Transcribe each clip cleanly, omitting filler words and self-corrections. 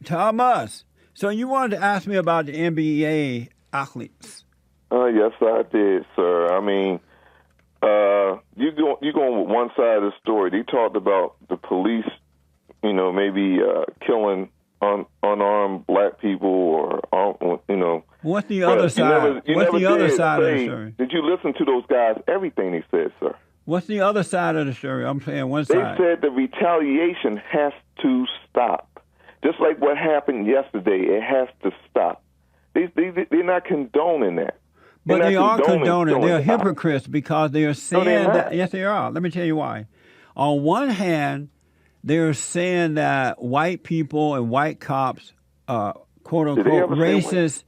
Thomas, so you wanted to ask me about the NBA athletes. Yes, I did, sir. I mean, you going with one side of the story. They talked about the police, maybe killing unarmed black people or, What's the other side? What's the other side of the story? Did you listen to those guys? Everything they said, sir. What's the other side of the story? I'm saying one They side. said the retaliation has to stop. Just like what happened yesterday, it has to stop. They're not condoning that. But they are condoning. They're hypocrites because they are saying that. Yes, they are. Let me tell you why. On one hand, they're saying that white people and white cops, quote unquote, racist.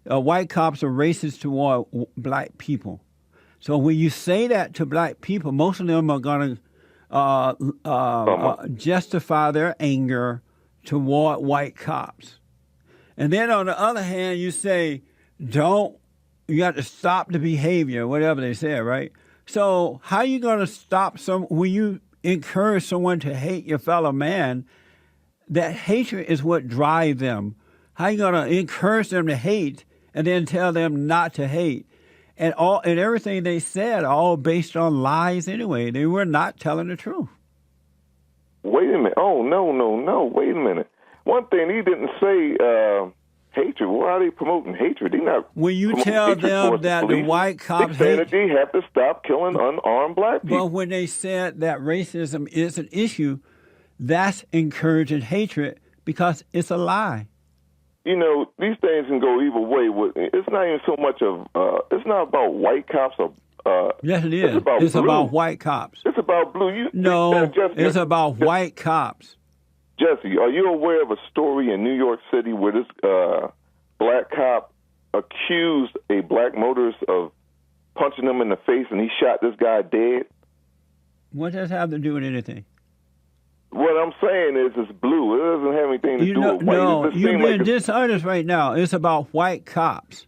White cops are racist toward black people. So when you say that to black people, most of them are going to justify their anger toward white cops. And then on the other hand, you say, you got to stop the behavior, whatever they say, right? So how are you going to stop when you encourage someone to hate your fellow man? That hatred is what drives them. How are you going to encourage them to hate and then tell them not to hate? And everything they said, all based on lies anyway. They were not telling the truth. Wait a minute. Oh, no. Wait a minute. One thing, he didn't say hatred. Why are they promoting hatred? They're not. When you tell them that the white cops hate, that they have to stop killing unarmed black people. But when they said that racism is an issue, that's encouraging hatred because it's a lie. These things can go either way. It's not even so much of. It's not about white cops or. Yes, it is. It's about white cops. It's about blue. It's about white cops. Jesse, are you aware of a story in New York City where this black cop accused a black motorist of punching him in the face and he shot this guy dead? What does that have to do with anything? What I'm saying is it's blue. It doesn't have anything to do with white. No, you're being dishonest right now. It's about white cops.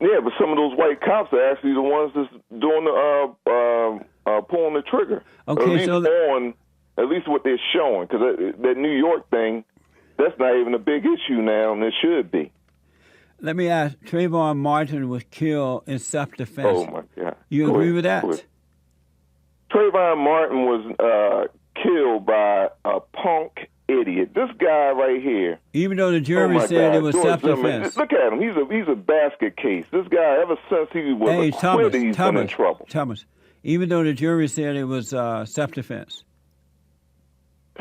Yeah, but some of those white cops are actually the ones that's doing the pulling the trigger. Okay, at least what they're showing, because that New York thing, that's not even a big issue now, and it should be. Let me ask, Trayvon Martin was killed in self-defense. Oh, my God. You agree with that? Trayvon Martin was killed by a punk idiot. This guy right here. Even though the jury said it was George self-defense. Zimmerman. Look at him. He's a basket case. This guy, ever since he was acquitted, he's been in trouble. Thomas, even though the jury said it was self-defense.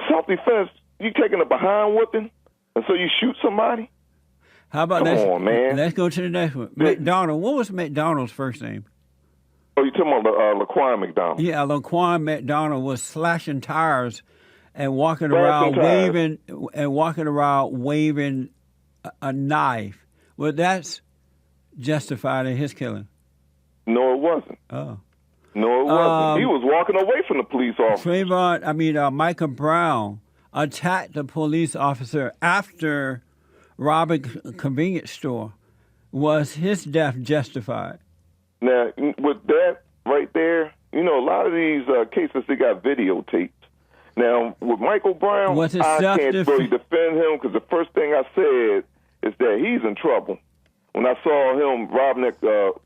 Self-defense? You taking a behind whipping, and so you shoot somebody? How about Come on, man. Let's go to the next one. McDonald. What was McDonald's first name? Oh, you're talking about Laquan McDonald. Yeah, Laquan McDonald was slashing tires and walking around waving a knife. Well, that's justified in his killing. No, it wasn't. Oh. No, it wasn't. He was walking away from the police officer. Michael Brown attacked the police officer after robbing a convenience store. Was his death justified? Now, with that right there, a lot of these cases, they got videotaped. Now, with Michael Brown, I can't really defend him because the first thing I said is that he's in trouble. When I saw him robbing it,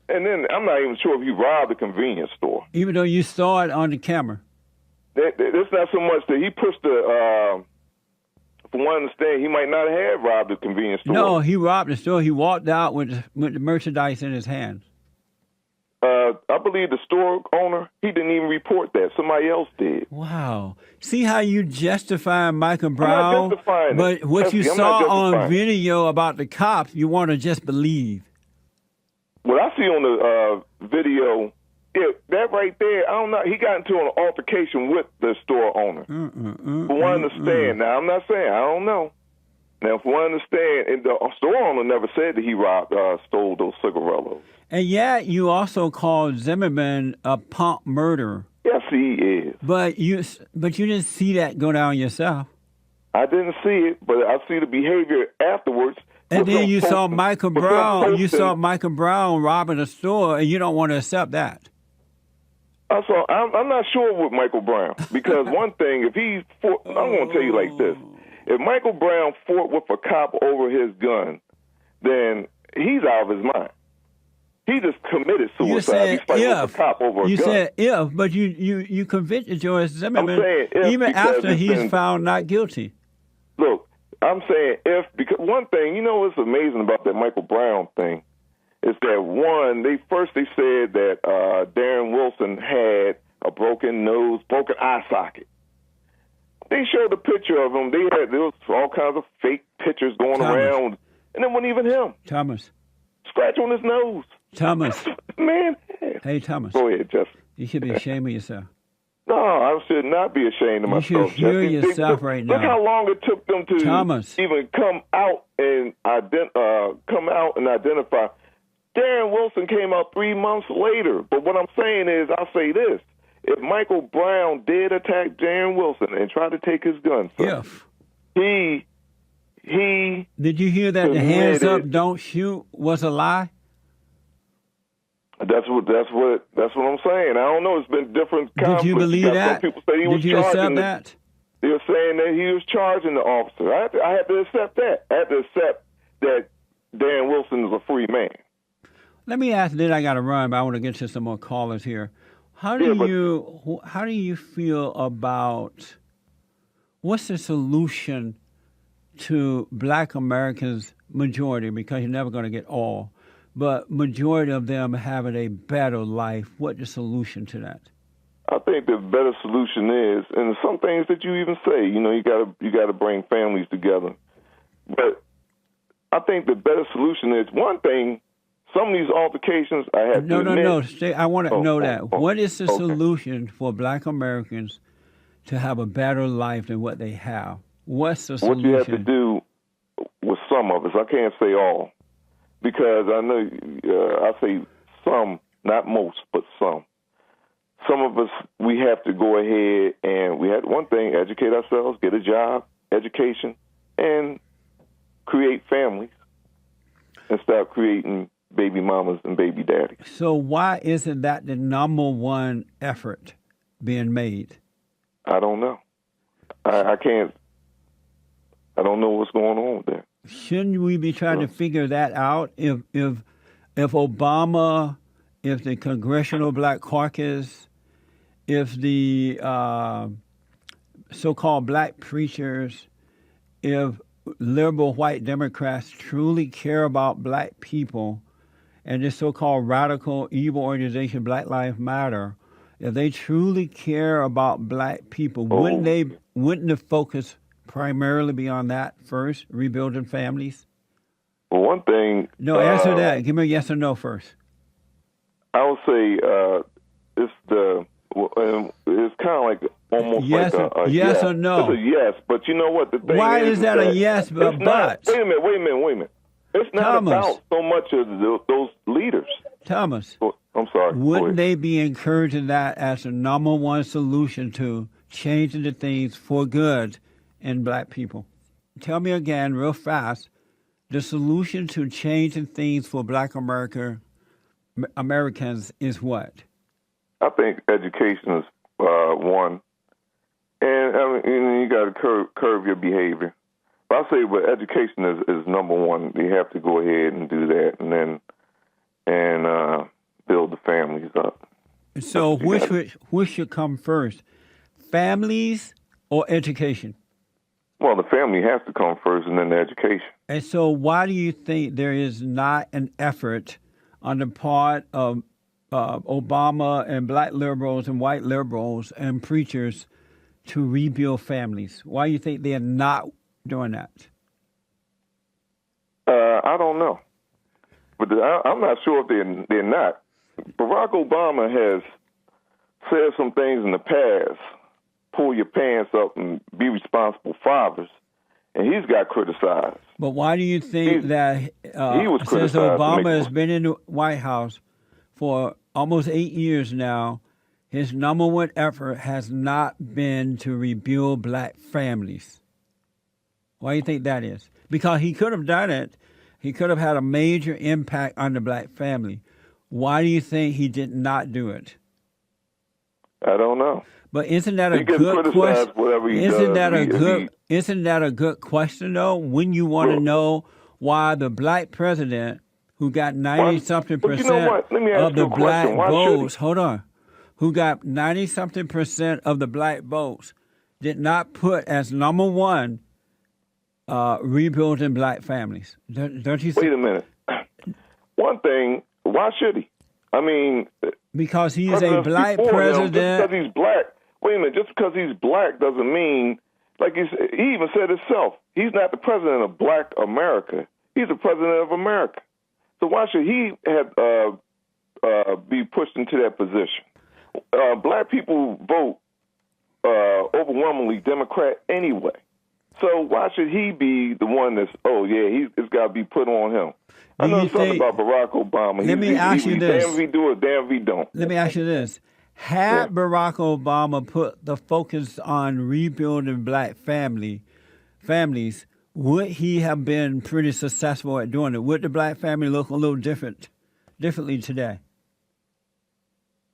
and then I'm not even sure if he robbed a convenience store. Even though you saw it on the camera? It's not so much that he pushed from what I understand, he might not have robbed a convenience store. No, he robbed the store. He walked out with the merchandise in his hands. I believe the store owner, he didn't even report that. Somebody else did. Wow. See how you justify Michael Brown? I'm not justifying but it. What you saw on video about the cops, you want to just believe. What I see on the video, that right there, I don't know. He got into an altercation with the store owner. From what I understand. Now, I'm not saying, I don't know. Now, from what I understand, and the store owner never said that he stole those cigarillos. And yet, you also called Zimmerman a punk murderer. Yes, he is. But you didn't see that go down yourself. I didn't see it, but I see the behavior afterwards. And then you saw Michael Brown. You saw Michael Brown robbing a store, and you don't want to accept that. I'm not sure with Michael Brown because one thing, I'm going to tell you like this: If Michael Brown fought with a cop over his gun, then he's out of his mind. He just committed suicide. He's fighting with a cop over a gun. You said if, but you convicted George Zimmerman even after he's found not guilty. Look, I'm saying if, because one thing, you know what's amazing about that Michael Brown thing is that, one, they said that Darren Wilson had a broken nose, broken eye socket. They showed a picture of him. There was all kinds of fake pictures going around, and it wasn't even him. Thomas. Scratch on his nose. Thomas. Man. Hey, Thomas. Go ahead, Jeff. You should be ashamed of yourself. No, I should not be ashamed of myself. You should hear yourself right now. Look how long it took them to even come out and identify. Darren Wilson came out 3 months later. But what I'm saying is, I'll say this. If Michael Brown did attack Darren Wilson and try to take his gun, he did you hear that the hands up, don't shoot was a lie? That's what I'm saying. I don't know. It's been different conflicts. Did you believe that? Some people say he was Did you accept that? They were saying that he was charging the officer. I had to accept that. I had to accept that Darren Wilson is a free man. Let me ask. Then I got to run, but I want to get to some more callers here. How do you feel about what's the solution to Black Americans, majority, because you're never going to get all, but majority of them having a better life? What's the solution to that? I think the better solution is, and some things that you even say, you got to bring families together. But I think the better solution is, one thing, some of these altercations I have to admit. No. I want to know that. What is the solution for Black Americans to have a better life than what they have? What's the solution? What you have to do with some of us, I can't say all, because I know I say some, not most, but some. Some of us, we have to go ahead and we have, one thing, educate ourselves, get a job, education, and create families and start creating baby mamas and baby daddies. So why isn't that the number one effort being made? I don't know. I can't. I don't know what's going on with that. Shouldn't we be trying to figure that out? If Obama, if the Congressional Black Caucus, if the so-called black preachers, if liberal white Democrats truly care about black people, and this so-called radical evil organization, Black Lives Matter, if they truly care about black people, wouldn't the focus primarily be on that first, rebuilding families? Well, one thing... No, answer that. Give me a yes or no first. I would say it's kind of like almost yes, like a yes or no. It's a yes, but you know what the thing Why is that a yes but? Wait a minute. It's not about so much of those leaders. Thomas. I'm sorry. Wouldn't they be encouraging that as the number one solution to changing the things for good in black people? Tell me again, real fast, the solution to changing things for black Americans is what? I think education is one. And I mean, you got to curb your behavior. But I say, but education is number one. You have to go ahead and do that, and then build the families up. So which should come first, families or education? Well, the family has to come first, and then the education. And so why do you think there is not an effort on the part of Obama and black liberals and white liberals and preachers to rebuild families? Why do you think they're not doing that? I don't know. But I'm not sure if they're not. Barack Obama has said some things in the past, pull your pants up and be responsible fathers, and he's got criticized. But why do you think that he was since Obama has been in the White House for almost 8 years now, his number one effort has not been to rebuild black families? Why do you think that is? Because he could have done it. He could have had a major impact on the black family. Why do you think he did not do it? I don't know. But isn't that a good question? Isn't that a good question though? When you want to know why the black president who got 90-something% of the black votes, who got 90-something% of the black votes, did not put as number one rebuilding black families? Don't you think? Wait a minute. One thing, why should he? I mean, because he's a black president. Just because he's black. Wait a minute. Just because he's black doesn't mean, like he even said himself, he's not the president of Black America. He's the president of America. So why should he be pushed into that position? Black people vote overwhelmingly Democrat anyway. So why should he be the one that's, it's got to be put on him? I know something about Barack Obama. Let me ask you this. Damn if he do it, damn if he don't. Let me ask you this. Had Barack Obama put the focus on rebuilding black families, would he have been pretty successful at doing it? Would the black family look a little differently today?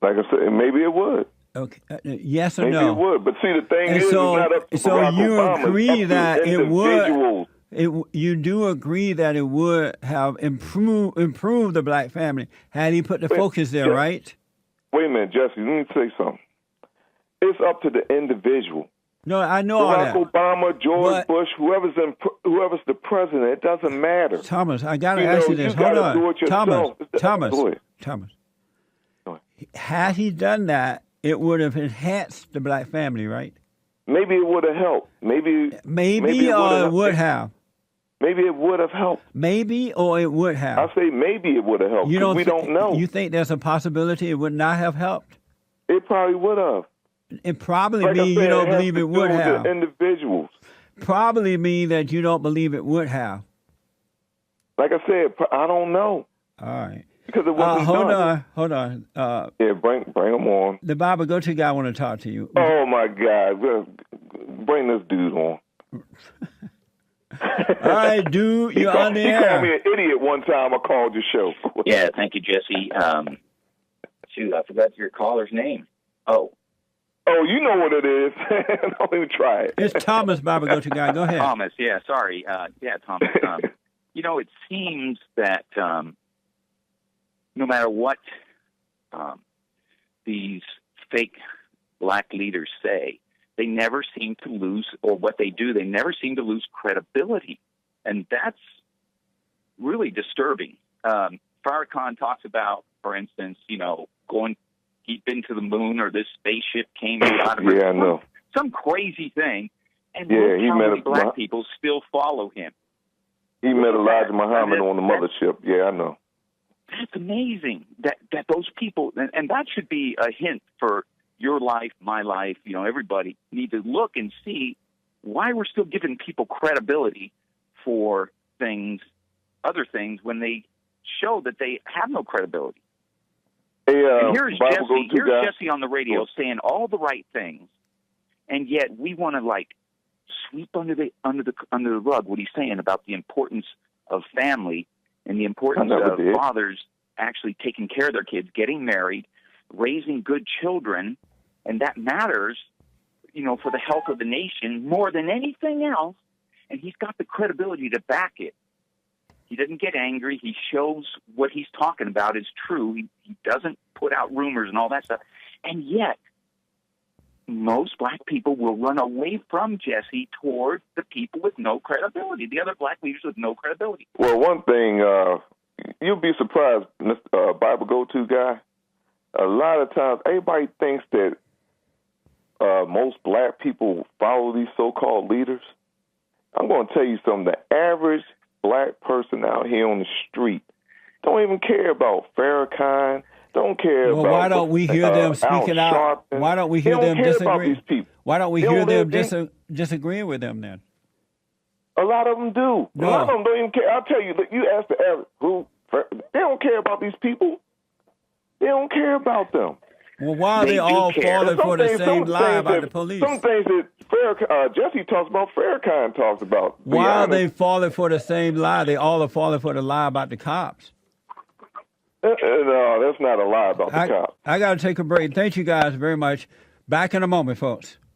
Like I said, maybe it would. Okay. Yes or maybe no? Maybe it would. But see, the thing is, it's not up to Barack you Obama. Agree that it would. You do agree that it would have improved the black family had he put the focus there, right? Wait a minute, Jesse. Let me say something. It's up to the individual. No, I know all that. Barack Obama, George Bush, whoever's the president, it doesn't matter. Thomas, I got to ask you this. Hold on. Thomas. Had he done that, it would have enhanced the black family, right? Maybe it would have helped. Maybe it would have. Maybe it would have helped. Maybe or it would have. I say maybe it would have helped. We don't know. You think there's a possibility it would not have helped? It probably would have. It probably means you don't believe it would have. Individuals. Probably mean that you don't believe it would have. Like I said, I don't know. All right. Because it wasn't done. Hold on. Bring them on. The Bible go-to guy want to talk to you. Oh, my God. Bring this dude on. All right, dude, you're on the air. He called me an idiot one time I called your show. Yeah, thank you, Jesse. Shoot, I forgot your caller's name. Oh, you know what it is. Don't even try it. It's Thomas, Bible go-to guy. Go ahead. Thomas, yeah, sorry. Thomas. It seems that no matter what these fake black leaders say, they never seem to lose, or what they do, they never seem to lose credibility. And that's really disturbing. Farrakhan talks about, for instance, he'd been to the moon, or this spaceship came out of I know. Some crazy thing. And black people still follow him. He met Elijah Muhammad on the mothership. Yeah, I know. That's amazing that those people, and that should be a hint for your life, my life, everybody need to look and see why we're still giving people credibility for other things, when they show that they have no credibility. Hey, and here's Jesse on the radio saying all the right things, and yet we want to sweep under the rug what he's saying about the importance of family and the importance of fathers actually taking care of their kids, getting married, raising good children. And that matters, for the health of the nation more than anything else. And he's got the credibility to back it. He doesn't get angry. He shows what he's talking about is true. He doesn't put out rumors and all that stuff. And yet, most black people will run away from Jesse toward the people with no credibility, the other black leaders with no credibility. Well, one thing, you'll be surprised, Mr. Bible go-to guy. A lot of times, everybody thinks that most black people follow these so-called leaders. I'm going to tell you something. The average black person out here on the street don't even care about Farrakhan. Don't care about. Why don't we hear them speaking out? Why don't we hear them disagree? Why don't we hear them disagreeing with them then? A lot of them do. No. A lot of them don't even care. I'll tell you. You ask the average they don't care about these people. They don't care about them. Well, why are they all falling for the same lie about the police? Some things that Jesse talks about, Farrakhan talks about. Why are they falling for the same lie? They all are falling for the lie about the cops. No, that's not a lie about the cop. I got to take a break. Thank you guys very much. Back in a moment, folks.